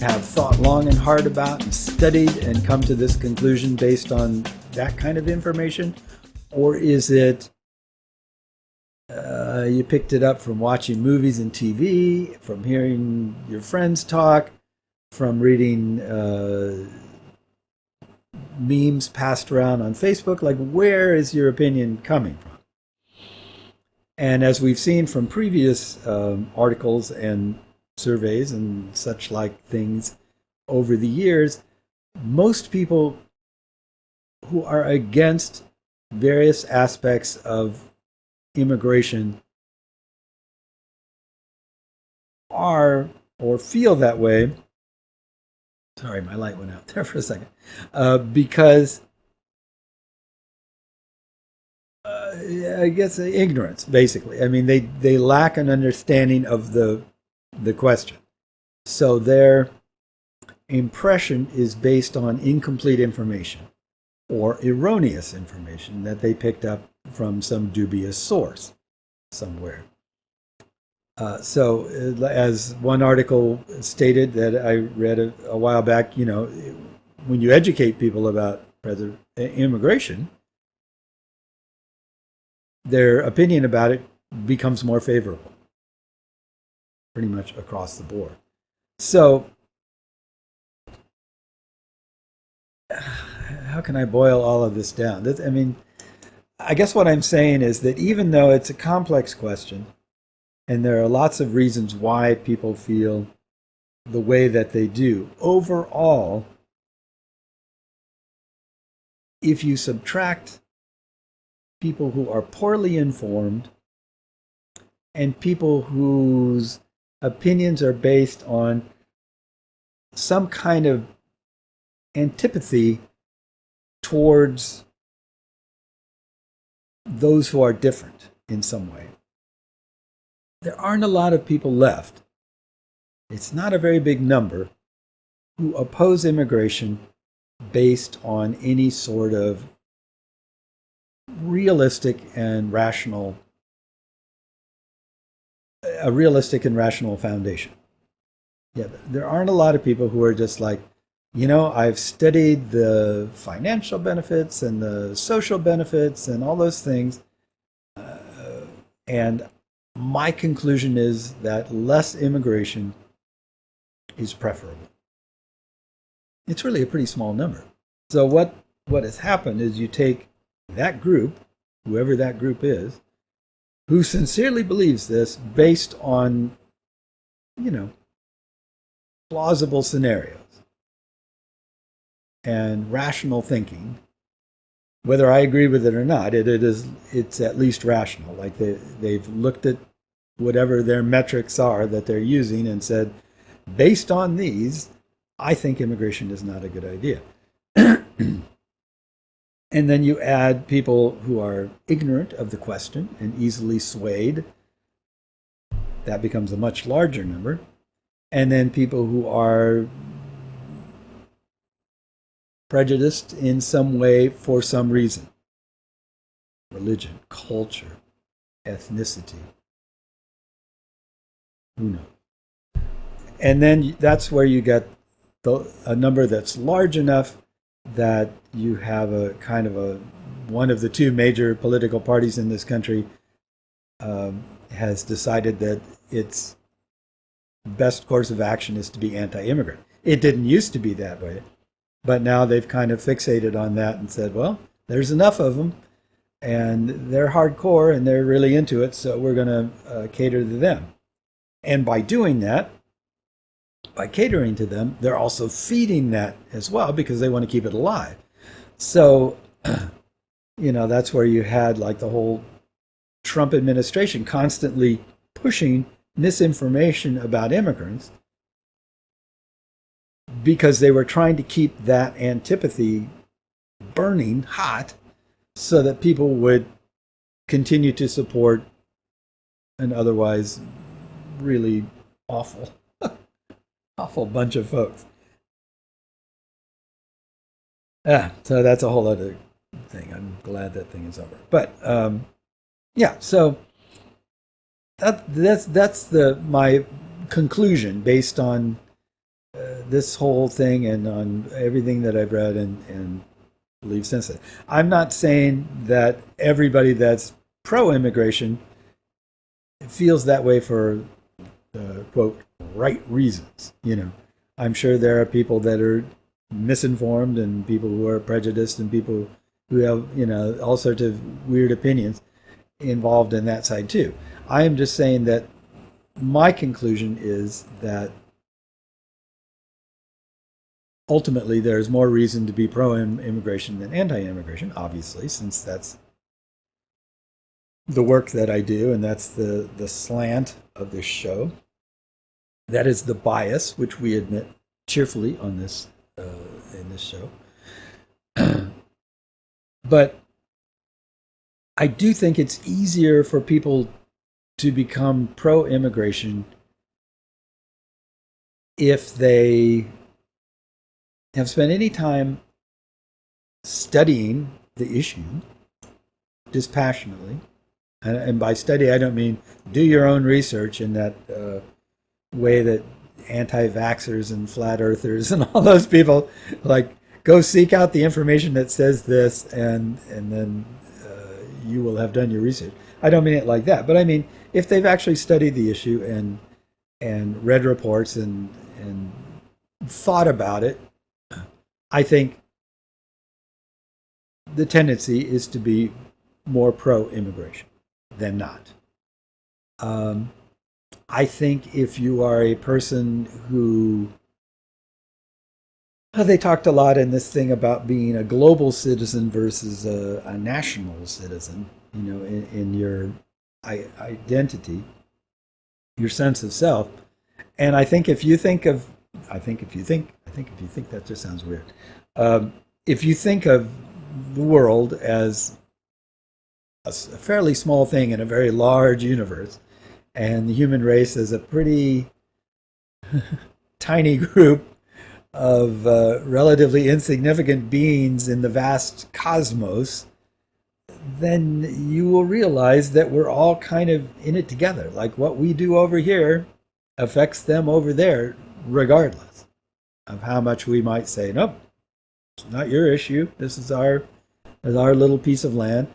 have thought long and hard about and studied and come to this conclusion based on that kind of information? Or is it you picked it up from watching movies and TV, from hearing your friends talk, from reading memes passed around on Facebook? Like, where is your opinion coming from? And as we've seen from previous articles and surveys and such like things over the years, most people who are against various aspects of immigration are or feel that way. Sorry, my light went out there for a second. Because I guess ignorance, basically. I mean, they lack an understanding of the question. So their impression is based on incomplete information or erroneous information that they picked up from some dubious source somewhere. So, as one article stated that I read a while back, when you educate people about immigration, their opinion about it becomes more favorable, pretty much across the board. So, how can I boil all of this down? I guess what I'm saying is that even though it's a complex question, and there are lots of reasons why people feel the way that they do, overall, if you subtract people who are poorly informed and people whose opinions are based on some kind of antipathy towards those who are different in some way, there aren't a lot of people left. It's not a very big number who oppose immigration based on any sort of realistic and rational foundation. Yeah, there aren't a lot of people who are just like, I've studied the financial benefits and the social benefits and all those things, and my conclusion is that less immigration is preferable. It's really a pretty small number. So what has happened is you take that group, whoever that group is, who sincerely believes this based on, plausible scenarios and rational thinking. Whether I agree with it or not, it's at least rational. Like they've looked at whatever their metrics are that they're using and said, based on these, I think immigration is not a good idea. And then you add people who are ignorant of the question and easily swayed. That becomes a much larger number. And then people who are prejudiced in some way for some reason. Religion, culture, ethnicity. Who knows? And then that's where you get a number that's large enough that you have a kind of one of the two major political parties in this country has decided that its best course of action is to be anti-immigrant. It didn't used to be that way, but now they've kind of fixated on that and said, well, there's enough of them, and they're hardcore and they're really into it, so we're going to cater to them. And by doing that, by catering to them, they're also feeding that as well because they want to keep it alive. So, that's where you had like the whole Trump administration constantly pushing misinformation about immigrants because they were trying to keep that antipathy burning hot so that people would continue to support an otherwise really awful bunch of folks. So that's a whole other thing. I'm glad that thing is over. But so that's my conclusion based on this whole thing and on everything that I've read and believed since then. I'm not saying that everybody that's pro-immigration feels that way for quote right reasons. I'm sure there are people that are misinformed and people who are prejudiced and people who have all sorts of weird opinions involved in that side too. I am just saying that my conclusion is that ultimately there's more reason to be pro-immigration than anti-immigration, obviously, since that's the work that I do and that's the slant of this show. That is the bias, which we admit cheerfully on this in this show. But I do think it's easier for people to become pro-immigration if they have spent any time studying the issue dispassionately. And by study, I don't mean do your own research in that way that anti-vaxxers and flat earthers and all those people like go seek out the information that says this and then you will have done your research. I don't mean it like that, but I mean if they've actually studied the issue and read reports and thought about it, I think the tendency is to be more pro-immigration than not. I think if you are a person who, they talked a lot in this thing about being a global citizen versus a national citizen, in your identity, your sense of self. And I think if you think that just sounds weird. If you think of the world as a fairly small thing in a very large universe, and the human race is a pretty tiny group of relatively insignificant beings in the vast cosmos, then you will realize that we're all kind of in it together. Like what we do over here affects them over there, regardless of how much we might say, nope, it's not your issue. This is our little piece of land.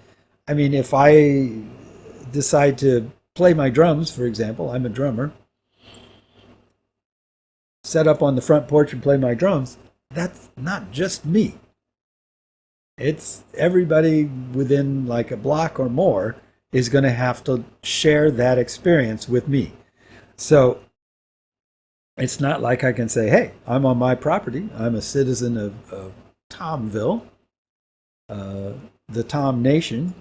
I mean, if I decide to play my drums, for example, I'm a drummer, set up on the front porch and play my drums, that's not just me. It's everybody within like a block or more is going to have to share that experience with me. So it's not like I can say, hey, I'm on my property. I'm a citizen of Tomville, the Tom Nation.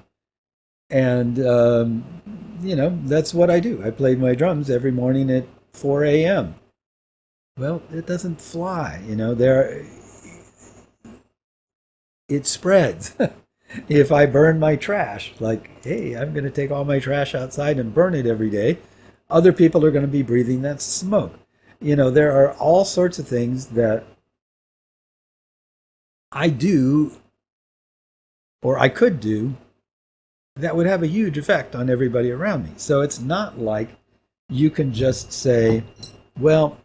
And, that's what I do. I play my drums every morning at 4 a.m. Well, it doesn't fly. It spreads. If I burn my trash, like, hey, I'm going to take all my trash outside and burn it every day, other people are going to be breathing that smoke. There are all sorts of things that I do or I could do that would have a huge effect on everybody around me. So it's not like you can just say, well,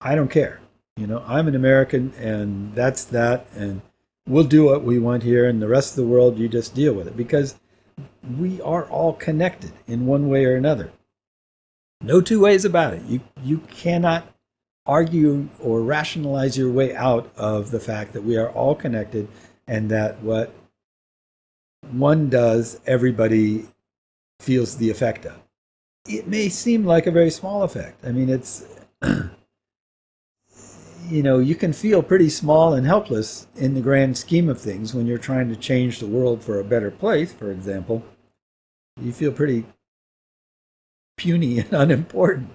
I don't care. I'm an American and that's that, and we'll do what we want here, and the rest of the world, you just deal with it, because we are all connected in one way or another. No two ways about it. You cannot argue or rationalize your way out of the fact that we are all connected and that what one does, everybody feels the effect of. It may seem like a very small effect. I mean, it's, you can feel pretty small and helpless in the grand scheme of things when you're trying to change the world for a better place, for example. You feel pretty puny and unimportant.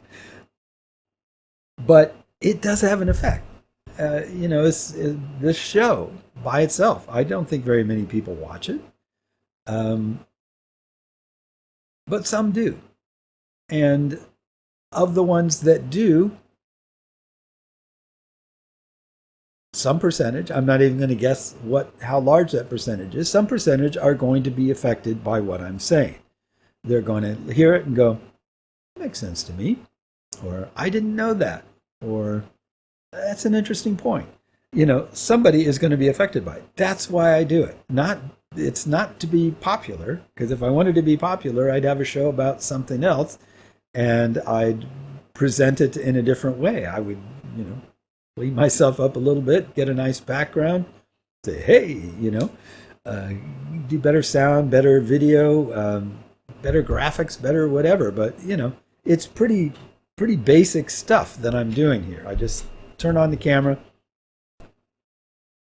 But it does have an effect. This show by itself, I don't think very many people watch it. But some do. And of the ones that do, some percentage, I'm not even going to guess how large that percentage is, some percentage are going to be affected by what I'm saying. They're going to hear it and go, that makes sense to me. Or, I didn't know that. Or, That's an interesting point. Somebody is going to be affected by it. That's why I do it. It's not to be popular, because if I wanted to be popular, I'd have a show about something else and I'd present it in a different way. I would, you know, clean myself up a little bit, get a nice background, say, hey, uh, do better sound, better video, better graphics, better whatever. But it's pretty basic stuff that I'm doing here. I just turn on the camera,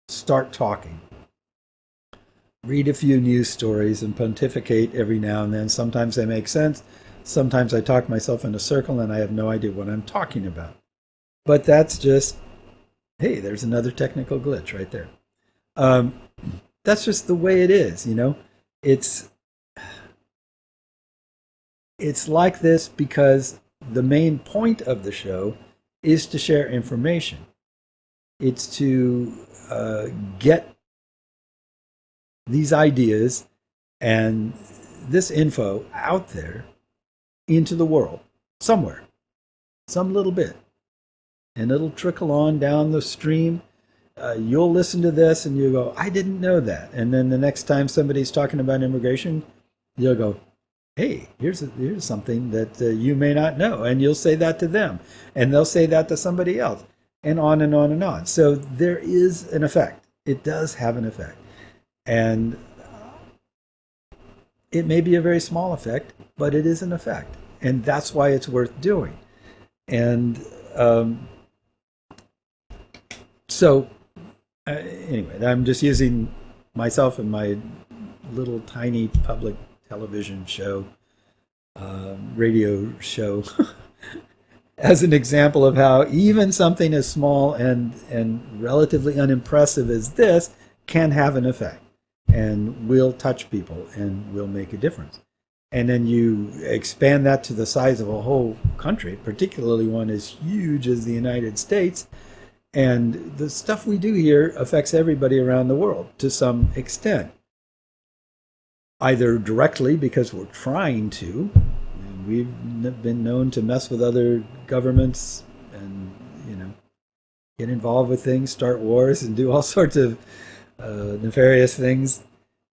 start talking, read a few news stories, and pontificate every now and then. Sometimes they make sense. Sometimes I talk myself in a circle and I have no idea what I'm talking about. But that's just, hey, there's another technical glitch right there. Um, that's just the way it is. It's it's like this because the main point of the show is to share information. It's to get these ideas and this info out there into the world somewhere, some little bit, and it'll trickle on down the stream. You'll listen to this and you go, I didn't know that. And then the next time somebody's talking about immigration, you'll go, hey, here's something that you may not know. And you'll say that to them. And they'll say that to somebody else. And on and on and on. So there is an effect. It does have an effect. And it may be a very small effect, but it is an effect. And that's why it's worth doing. And so, anyway, I'm just using myself and my little tiny public television show, radio show, as an example of how even something as small and relatively unimpressive as this can have an effect and will touch people and will make a difference. And then you expand that to the size of a whole country, particularly one as huge as the United States. And the stuff we do here affects everybody around the world to some extent, either directly because we're trying to. We've been known to mess with other governments and, get involved with things, start wars, and do all sorts of nefarious things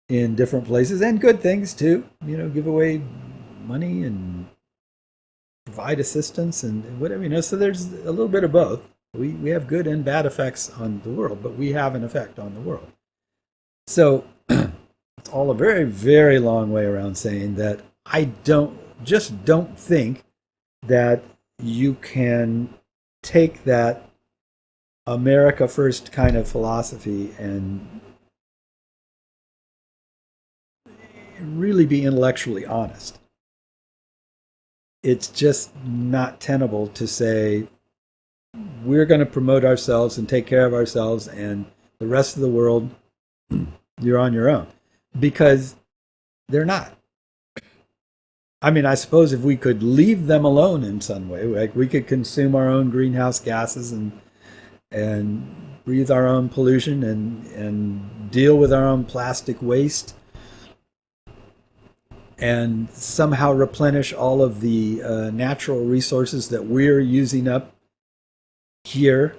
in different places, and good things too. Give away money and provide assistance and whatever. So there's a little bit of both. We have good and bad effects on the world, but we have an effect on the world. So it's all a very, very long way around saying that I don't think that you can take that America first kind of philosophy and really be intellectually honest. It's just not tenable to say we're going to promote ourselves and take care of ourselves, and the rest of the world, you're on your own, because they're not. I mean, I suppose if we could leave them alone in some way, like we could consume our own greenhouse gases and breathe our own pollution and deal with our own plastic waste and somehow replenish all of the natural resources that we're using up here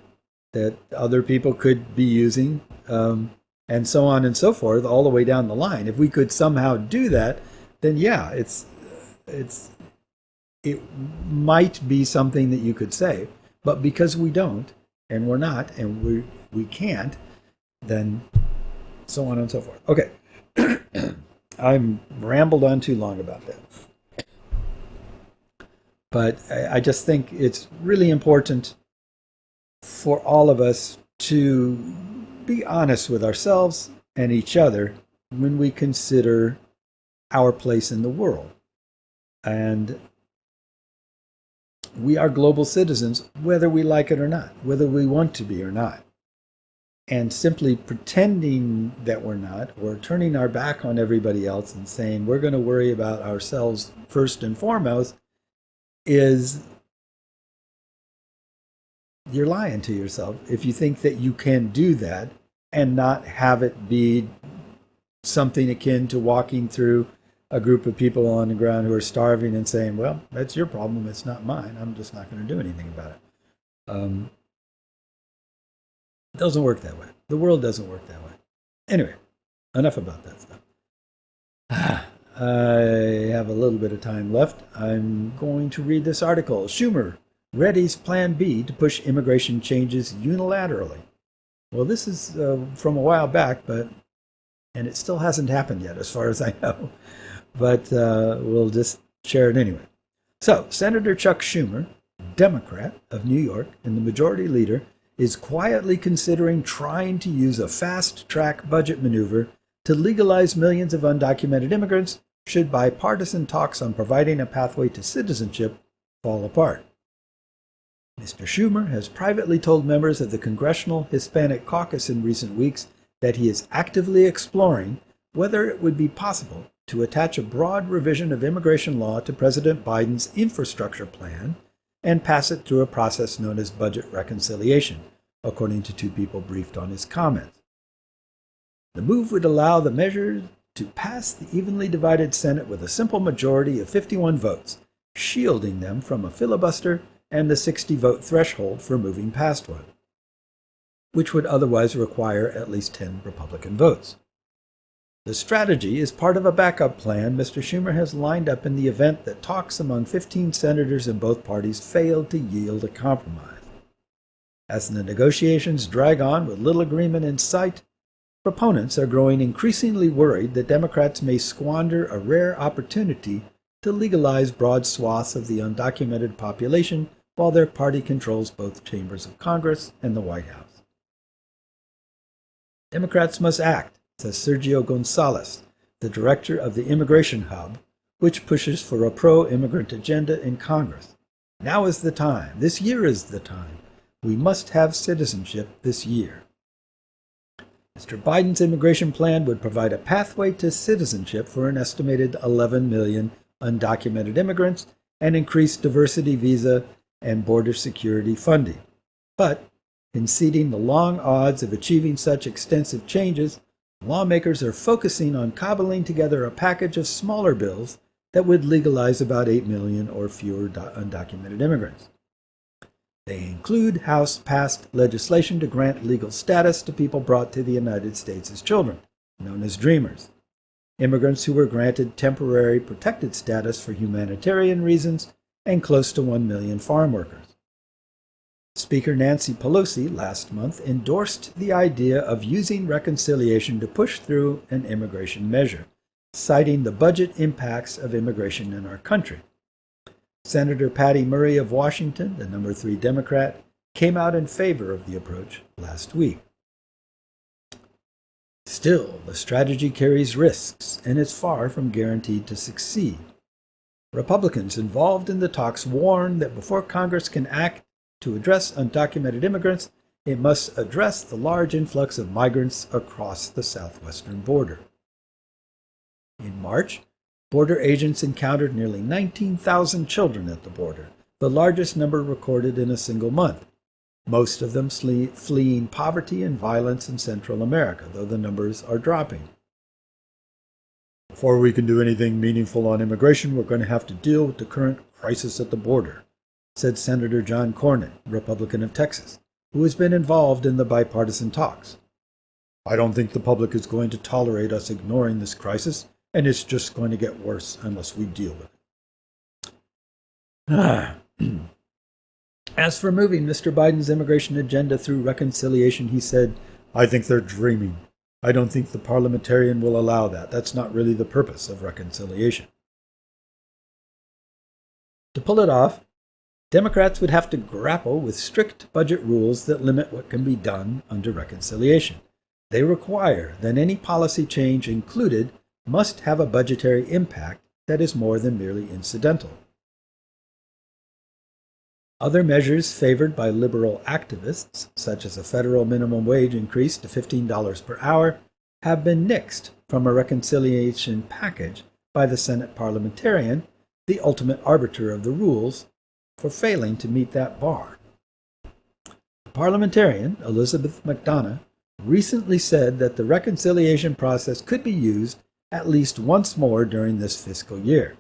that other people could be using, and so on and so forth, all the way down the line. If we could somehow do that, then yeah, it might be something that you could say. But because we don't, and we're not, and we can't, then so on and so forth. Okay. I'm rambled on too long about that. But I just think it's really important for all of us to be honest with ourselves and each other when we consider our place in the world. And we are global citizens, whether we like it or not, whether we want to be or not. And simply pretending that we're not, or turning our back on everybody else and saying we're going to worry about ourselves first and foremost, is you're lying to yourself if you think that you can do that and not have it be something akin to walking through a group of people on the ground who are starving and saying, well, that's your problem, it's not mine, I'm just not going to do anything about it. It doesn't work that way. The world doesn't work that way. Anyway, enough about that stuff. I have a little bit of time left. I'm going to read this article. Schumer readies Plan B to push immigration changes unilaterally. Well, this is from a while back, and it still hasn't happened yet, as far as I know. But we'll just share it anyway. So, Senator Chuck Schumer, Democrat of New York and the majority leader, is quietly considering trying to use a fast-track budget maneuver to legalize millions of undocumented immigrants should bipartisan talks on providing a pathway to citizenship fall apart. Mr. Schumer has privately told members of the Congressional Hispanic Caucus in recent weeks that he is actively exploring whether it would be possible to attach a broad revision of immigration law to President Biden's infrastructure plan and pass it through a process known as budget reconciliation, according to two people briefed on his comments. The move would allow the measure to pass the evenly divided Senate with a simple majority of 51 votes, shielding them from a filibuster and the 60-vote threshold for moving past one, which would otherwise require at least 10 Republican votes. The strategy is part of a backup plan Mr. Schumer has lined up in the event that talks among 15 senators in both parties failed to yield a compromise. As the negotiations drag on with little agreement in sight, proponents are growing increasingly worried that Democrats may squander a rare opportunity to legalize broad swaths of the undocumented population while their party controls both chambers of Congress and the White House. Democrats must act, says Sergio Gonzalez, the director of the Immigration Hub, which pushes for a pro-immigrant agenda in Congress. Now is the time. This year is the time. We must have citizenship this year. Mr. Biden's immigration plan would provide a pathway to citizenship for an estimated 11 million undocumented immigrants and increase diversity visa and border security funding. But, conceding the long odds of achieving such extensive changes, lawmakers are focusing on cobbling together a package of smaller bills that would legalize about 8 million or fewer undocumented immigrants. They include House-passed legislation to grant legal status to people brought to the United States as children, known as Dreamers, immigrants who were granted temporary protected status for humanitarian reasons, and close to 1 million farm workers. Speaker Nancy Pelosi last month endorsed the idea of using reconciliation to push through an immigration measure, citing the budget impacts of immigration in our country. Senator Patty Murray of Washington, the number 3 Democrat, came out in favor of the approach last week. Still, the strategy carries risks and is far from guaranteed to succeed. Republicans involved in the talks warn that before Congress can act to address undocumented immigrants, it must address the large influx of migrants across the southwestern border. In March, border agents encountered nearly 19,000 children at the border, the largest number recorded in a single month, most of them fleeing poverty and violence in Central America, though the numbers are dropping. Before we can do anything meaningful on immigration, we're going to have to deal with the current crisis at the border, said Senator John Cornyn, Republican of Texas, who has been involved in the bipartisan talks. I don't think the public is going to tolerate us ignoring this crisis, and it's just going to get worse unless we deal with it. As for moving Mr. Biden's immigration agenda through reconciliation, he said, I think they're dreaming. I don't think the parliamentarian will allow that. That's not really the purpose of reconciliation. To pull it off, Democrats would have to grapple with strict budget rules that limit what can be done under reconciliation. They require that any policy change included must have a budgetary impact that is more than merely incidental. Other measures favored by liberal activists, such as a federal minimum wage increase to $15 per hour, have been nixed from a reconciliation package by the Senate parliamentarian, the ultimate arbiter of the rules, for failing to meet that bar. The parliamentarian, Elizabeth McDonough, recently said that the reconciliation process could be used at least once more during this fiscal year.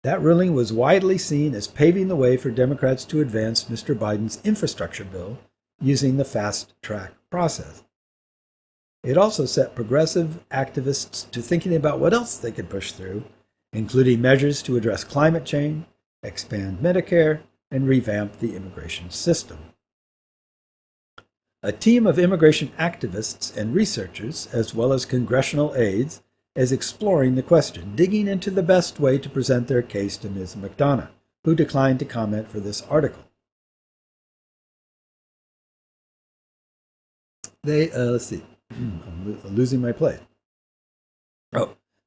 That ruling was widely seen as paving the way for Democrats to advance Mr. Biden's infrastructure bill using the fast-track process. It also set progressive activists to thinking about what else they could push through, including measures to address climate change, expand Medicare, and revamp the immigration system. A team of immigration activists and researchers, as well as congressional aides, is exploring the question, digging into the best way to present their case to Ms. McDonough, who declined to comment for this article. Let's see. I'm losing my place.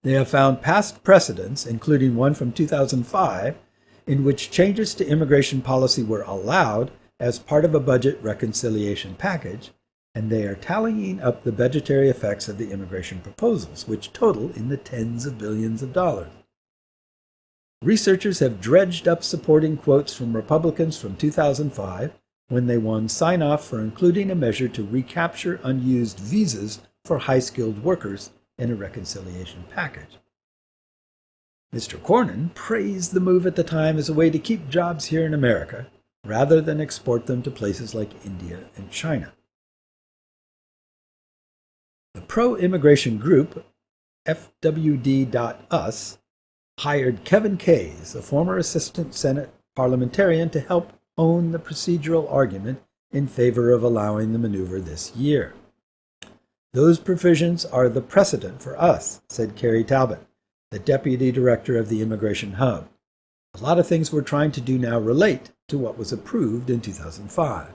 They have found past precedents, including one from 2005, in which changes to immigration policy were allowed as part of a budget reconciliation package, and they are tallying up the budgetary effects of the immigration proposals, which total in the tens of billions of dollars. Researchers have dredged up supporting quotes from Republicans from 2005, when they won sign-off for including a measure to recapture unused visas for high-skilled workers in a reconciliation package. Mr. Cornyn praised the move at the time as a way to keep jobs here in America, rather than export them to places like India and China. The pro-immigration group, FWD.us, hired Kevin Kayes, a former Assistant Senate parliamentarian, to help own the procedural argument in favor of allowing the maneuver this year. Those provisions are the precedent for us, said Carrie Talbot, the deputy director of the Immigration Hub. A lot of things we're trying to do now relate to what was approved in 2005.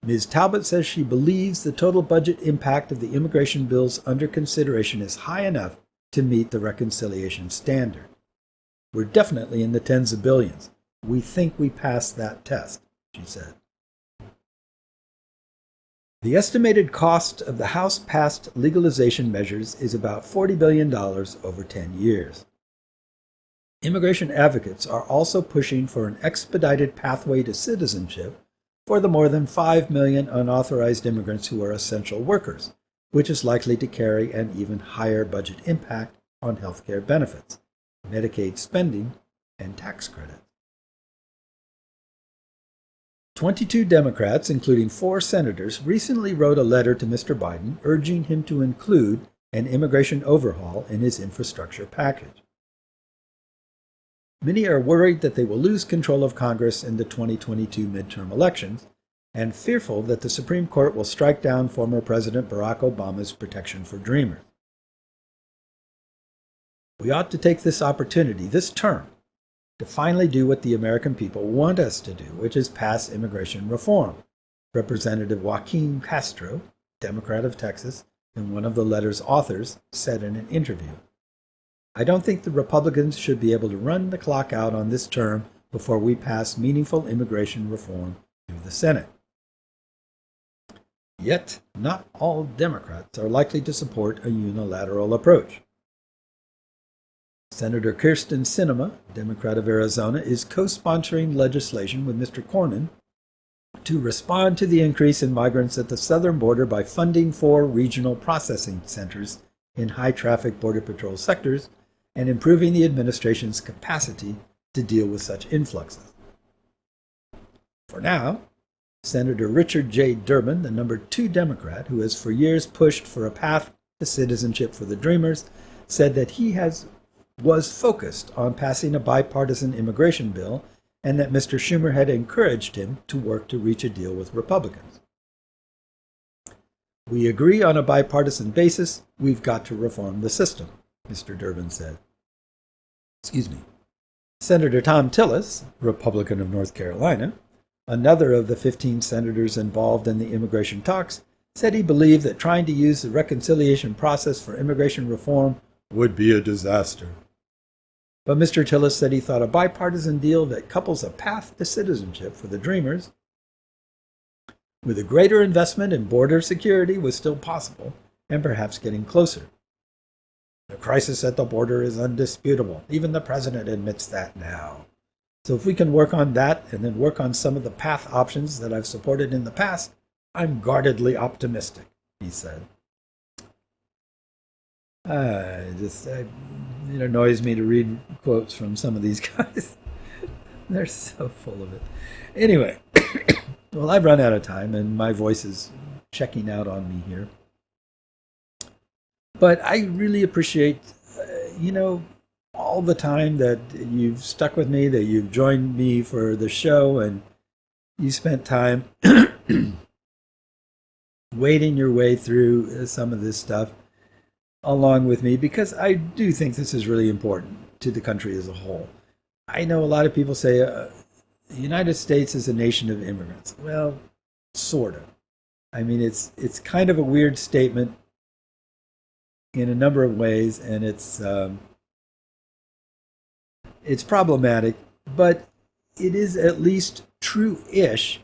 Ms. Talbot says she believes the total budget impact of the immigration bills under consideration is high enough to meet the reconciliation standard. We're definitely in the tens of billions. We think we passed that test, she said. The estimated cost of the House-passed legalization measures is about $40 billion over 10 years. Immigration advocates are also pushing for an expedited pathway to citizenship for the more than 5 million unauthorized immigrants who are essential workers, which is likely to carry an even higher budget impact on health care benefits, Medicaid spending, and tax credits. 22 Democrats, including 4 senators, recently wrote a letter to Mr. Biden urging him to include an immigration overhaul in his infrastructure package. Many are worried that they will lose control of Congress in the 2022 midterm elections and fearful that the Supreme Court will strike down former President Barack Obama's protection for Dreamers. We ought to take this opportunity, this term, to finally do what the American people want us to do, which is pass immigration reform, Representative Joaquin Castro, Democrat of Texas, and one of the letter's authors, said in an interview. I don't think the Republicans should be able to run the clock out on this term before we pass meaningful immigration reform through the Senate. Yet, not all Democrats are likely to support a unilateral approach. Senator Kyrsten Sinema, Democrat of Arizona, is co-sponsoring legislation with Mr. Cornyn to respond to the increase in migrants at the southern border by funding 4 regional processing centers in high-traffic Border Patrol sectors and improving the administration's capacity to deal with such influxes. For now, Senator Richard J. Durbin, the number 2 Democrat who has for years pushed for a path to citizenship for the Dreamers, said that he was focused on passing a bipartisan immigration bill and that Mr. Schumer had encouraged him to work to reach a deal with Republicans. We agree on a bipartisan basis. We've got to reform the system, Mr. Durbin said. Senator Tom Tillis, Republican of North Carolina, another of the 15 senators involved in the immigration talks, said he believed that trying to use the reconciliation process for immigration reform would be a disaster. But Mr. Tillis said he thought a bipartisan deal that couples a path to citizenship for the Dreamers with a greater investment in border security was still possible and perhaps getting closer. The crisis at the border is undisputable. Even the president admits that now. So if we can work on that and then work on some of the path options that I've supported in the past, I'm guardedly optimistic, he said. It annoys me to read quotes from some of these guys. They're so full of it. Anyway, Well, I've run out of time, and my voice is checking out on me here. But I really appreciate, you know, all the time that you've stuck with me, that you've joined me for the show, and you spent time wading your way through some of this stuff along with me, because I do think this is really important to the country as a whole. I know a lot of people say the United States is a nation of immigrants. Well, sort of. I mean, it's kind of a weird statement in a number of ways, and it's problematic, but it is at least true-ish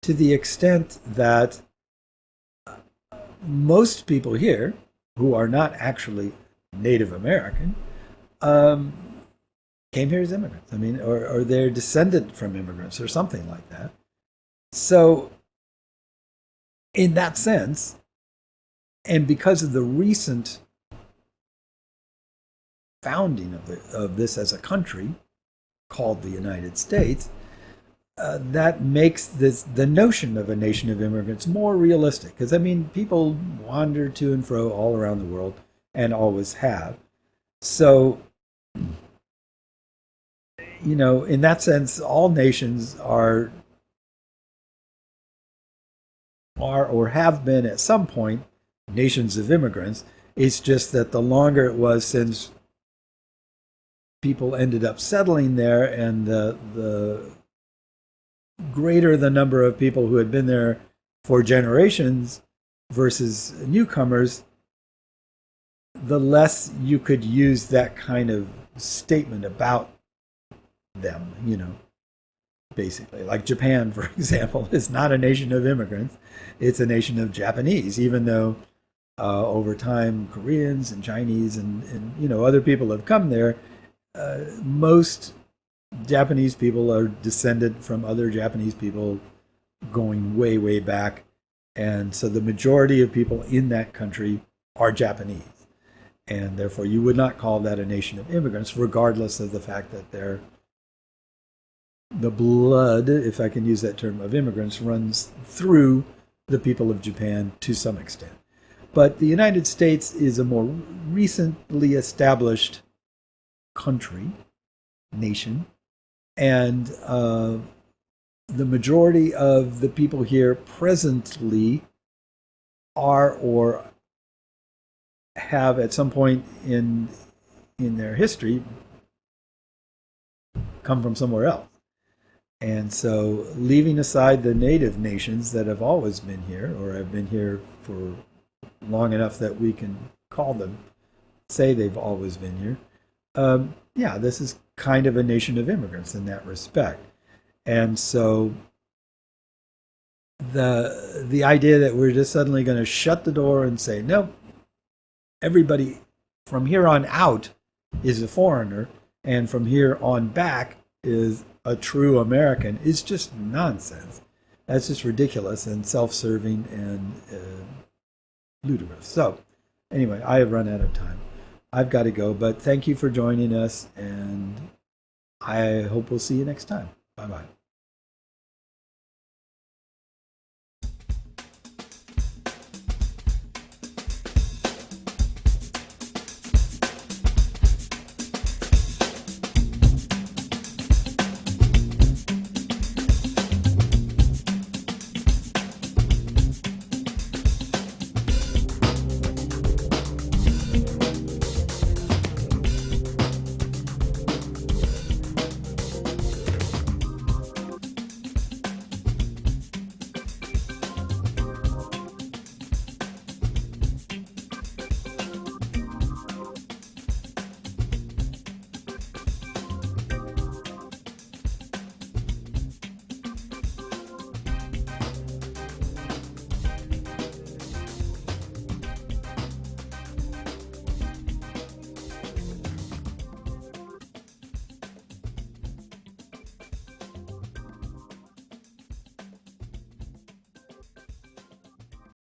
to the extent that most people here who are not actually Native American um, came here as immigrants. I mean, or they're descended from immigrants or something like that. So, in that sense, and because of the recent founding of this as a country called the United States, that makes the notion of a nation of immigrants more realistic. Because I mean, people wander to and fro all around the world and always have. So, you know, in that sense, all nations are or have been at some point nations of immigrants. It's just that the longer it was since people ended up settling there, and the greater the number of people who had been there for generations versus newcomers, the less you could use that kind of statement about them, you know, basically. Like Japan, for example, is not a nation of immigrants. It's a nation of Japanese, even though over time Koreans and Chinese and you know, other people have come there. Most Japanese people are descended from other Japanese people going way, way back. And so the majority of people in that country are Japanese. And therefore, you would not call that a nation of immigrants, regardless of the fact that the blood, if I can use that term, of immigrants runs through the people of Japan to some extent. But the United States is a more recently established country, nation, and the majority of the people here presently are or have at some point in their history come from somewhere else. And so, leaving aside the native nations that have always been here or have been here for long enough that we can call them, say they've always been here, yeah, this is kind of a nation of immigrants in that respect. And so the idea that we're just suddenly going to shut the door and say, no, everybody from here on out is a foreigner, and from here on back is a true American, is just nonsense. That's just ridiculous and self-serving and ludicrous. So, anyway, I have run out of time. I've got to go, but thank you for joining us, and I hope we'll see you next time. Bye-bye.